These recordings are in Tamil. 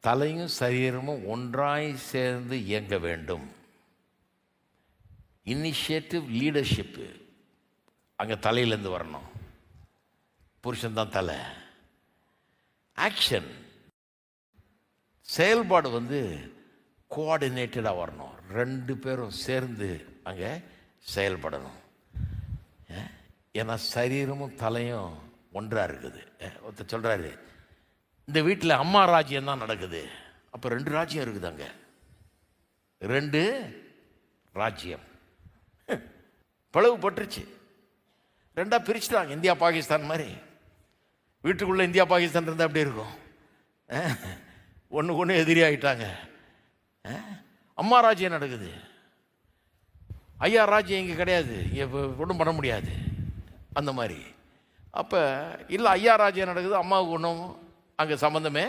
தலையும் சரீரமும் ஒன்றாய் சேர்ந்து இயங்க வேண்டும். இனிஷியேட்டிவ் லீடர்ஷிப்பு அங்கே தலையிலேருந்து வரணும். புருஷன் தான் தலை. ஆக்ஷன் செயல்பாடு கோஆர்டினேட்டடாக வரணும். ரெண்டு பேரும் சேர்ந்து அங்கே செயல்படணும். ஏன்னா சரீரமும் தலையும் ஒன்றாக இருக்குது. ஒருத்தர் சொல்கிறாரு, இந்த வீட்டில் அம்மா ராஜ்யம் தான் நடக்குது. அப்போ 2 ராஜ்யம் இருக்குது. அங்கே 2 ராஜ்யம் பிளவுபட்டுருச்சு. 2ஆக பிரிச்சுட்டாங்க. இந்தியா பாகிஸ்தான் மாதிரி. வீட்டுக்குள்ளே இந்தியா பாகிஸ்தான் இருந்தால் அப்படி இருக்கும். ஒன்றுக்கு ஒன்று எதிரி ஆகிட்டாங்க. அம்மா ராஜ்யம் நடக்குது, ஐயா ராஜ்யம் இங்கே கிடையாது, இங்கே ஒன்றும் பண்ண முடியாது. அந்த மாதிரி. அப்போ இல்லை, ஐயா ராஜ்யம் நடக்குது, அம்மாவுக்கு ஒன்றும் அங்கே சம்மந்தமே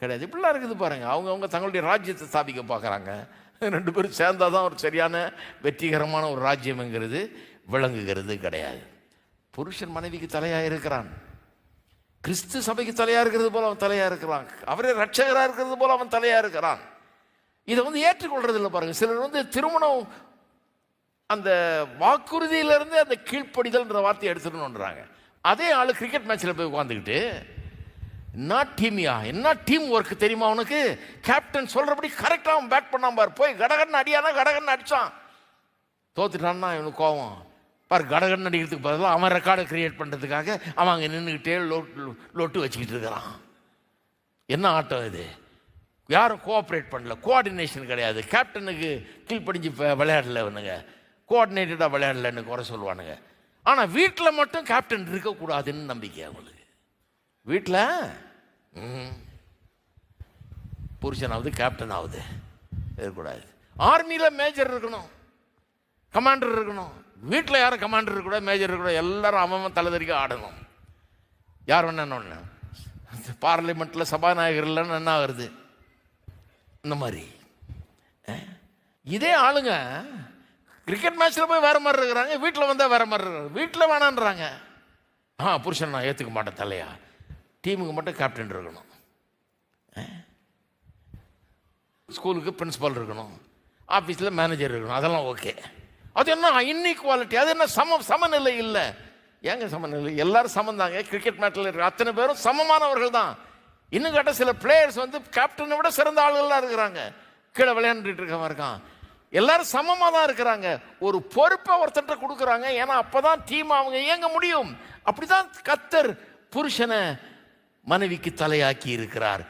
கிடையாது. இப்படிலாம் இருக்குது பாருங்கள். அவங்க தங்களுடைய ராஜ்யத்தை ஸ்தாபிக்க பார்க்குறாங்க. 2 பேரும் சேர்ந்தால் தான் ஒரு சரியான வெற்றிகரமான ஒரு ராஜ்யம்ங்கிறது விளங்குகிறது கிடையாது. புருஷன் மனைவிக்கு தலையாக இருக்கிறான். கிறிஸ்து சபைக்கு தலையாக இருக்கிறது போல் அவன் தலையாக இருக்கிறான். அவரே ரட்சகராக இருக்கிறது போல் அவன் தலையாக இருக்கிறான். இதை ஏற்றுக்கொள்றது இல்லை பாருங்கள். சிலர் திருமணம் அந்த வாக்குறுதியிலேருந்து அந்த கீழ்ப்படிதல்ன்ற வார்த்தையை எடுத்துக்கணுன்றாங்க. அதே ஆள் கிரிக்கெட் மேட்ச்சில் போய் உட்காந்துக்கிட்டு, என்ன டீம் ஒர்க் தெரியுமா அவனுக்கு? கேப்டன் சொல்கிறபடி கரெக்டாக அவன் பேட் பண்ணான் பார். போய் கடகன்னு அடியானா கடகன்னு அடித்தான். தோத்துட்டான்னா இவனுக்கு கோவம் பார். கடகன்னு அடிக்கிறதுக்கு பதிலாக அவன் ரெக்கார்டை கிரியேட் பண்ணுறதுக்காக அவன் அங்கே நின்றுக்கிட்டே லொட்டு வச்சுக்கிட்டு இருக்கிறான். என்ன ஆட்டம் இது? யாரும் கோஆப்ரேட் பண்ணல, கோஆர்டினேஷன் கிடையாது. கேப்டனுக்கு கீழ்ப்படிஞ்சு விளையாடல, இவனுங்க கோஆர்டினேட்டடாக விளையாடலன்னு குறை சொல்லுவானுங்க. ஆனால் வீட்டில் மட்டும் கேப்டன் இருக்கக்கூடாதுன்னு நம்பிக்கை அவங்களுக்கு. வீட்டில் புருஷனாவது கேப்டனாவது இருக்கக்கூடாது. ஆர்மியில் மேஜர் இருக்கணும், கமாண்டர் இருக்கணும். வீட்டில் யாரும் கமாண்டர் இருக்கக்கூடாது, மேஜர் இருக்கக்கூடாது. எல்லாரும் அவன் தலைதறிக்க ஆடணும். யார் வேணா பார்லிமெண்ட்டில் சபாநாயகர் இல்லைன்னு என்ன ஆகுறது? இந்த மாதிரி இதே ஆளுங்க கிரிக்கெட் மேட்ச்சில் போய் வேறு மாதிரி இருக்கிறாங்க, வீட்டில் வந்தால் வேறு மாதிரி இருக்கிறாங்க. வீட்டில் வேணான்றாங்க. புருஷன் நான் ஏற்றுக்க மாட்டேன் தலையா. டீமுக்கு மட்டும் கேப்டன் இருக்கணும், ஸ்கூலுக்கு பிரின்சிபால் இருக்கணும், ஆஃபீஸில் மேனேஜர் இருக்கணும். அதெல்லாம் ஓகே. அது என்ன இன்இக்வாலிட்டி? அது என்ன சமநிலை இல்லை? ஏங்க சமநிலை? எல்லாரும் சமந்தாங்க. கிரிக்கெட் மேட்ச்சில் இருக்கிற அத்தனை பேரும் சமமானவர்கள் தான். இன்னும் கேட்ட சில பிளேயர்ஸ் கேப்டனை விட சிறந்த ஆளுகள்லாம் இருக்கிறாங்க. கீழே விளையாண்டுட்டு இருக்கவன் இருக்கான். எல்லாரும் சமமாக தான் இருக்கிறாங்க. ஒரு பொறுப்பை ஒருத்தட்ட கொடுக்குறாங்க. ஏன்னா அப்போ தான் டீம் அவங்க இயங்க முடியும். அப்படி தான் கர்த்தர் புருஷனை மனைவிக்கு தலையாக்கி இருக்கிறார்.